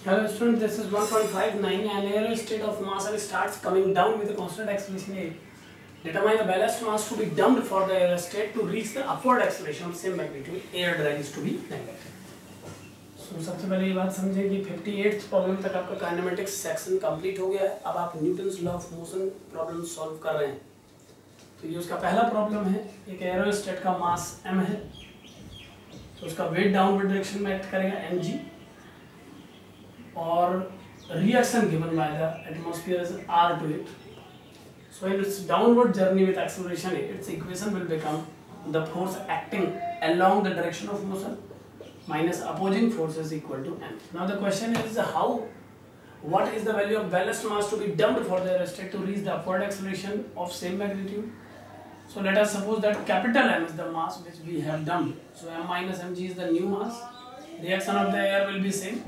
Hello students, this is 1.59 and air state of mass starts coming down with a constant acceleration A. Determine the ballast mass to be dumped for the air state to reach the upward acceleration of same magnitude. Air drag is to be negative. So सबसे पहले ये बात समझे कि 58th problem तक आपका kinematics section complete हो गया है. अब आप Newton's law of motion problem solve कर रहे हैं. तो ये उसका पहला प्रॉब्लम है. एक एरोस्टेट का मास m है, तो उसका वेट डाउनवर्ड डायरेक्शन में एक्ट करेगा mg और reaction given by the atmosphere is r to it. So in its downward journey with acceleration a, its equation will become the force acting along the direction of motion minus opposing force is equal to m. Now the question is what is the value of ballast mass to be dumped for the aerostat to reach the upward acceleration of same magnitude? So let us suppose that capital M is the mass which we have dumped. So m minus mg is the new mass. Reaction of the air will be same.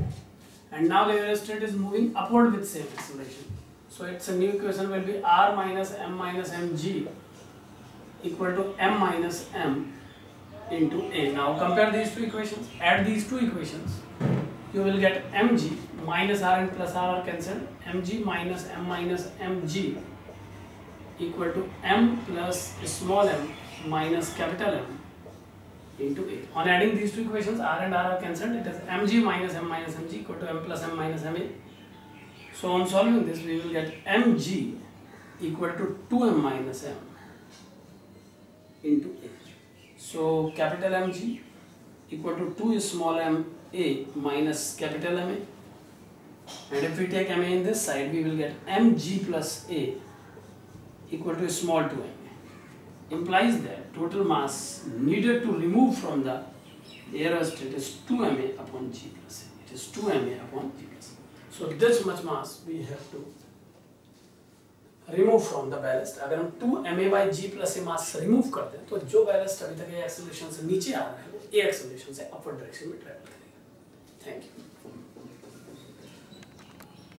And now the aerostat is moving upward with same acceleration. So its a new equation will be r minus mg equal to m minus m into a. Now compare these two equations. Add these two equations. You will get mg minus r and plus r are cancelled. mg minus mg equal to m plus small m minus capital M into a. On adding these two equations, r and r are cancelled. It is mg minus mg equal to m plus m minus ma. So on solving this, we will get mg equal to 2m minus m into a. So capital Mg equal to 2 small m a minus capital Ma. And if we take ma in this side, we will get mg plus a equal to small 2m. Implies that total mass needed to remove from the aerostat is 2ma upon g plus a. It is 2ma upon g plus a. So this much mass we have to remove from the ballast. अगर हम 2ma by g plus a mass remove कर दें तो जो ballast अभी तक acceleration से नीचे आ रहा है वो a acceleration से upward direction में travel करेगा. Thank you.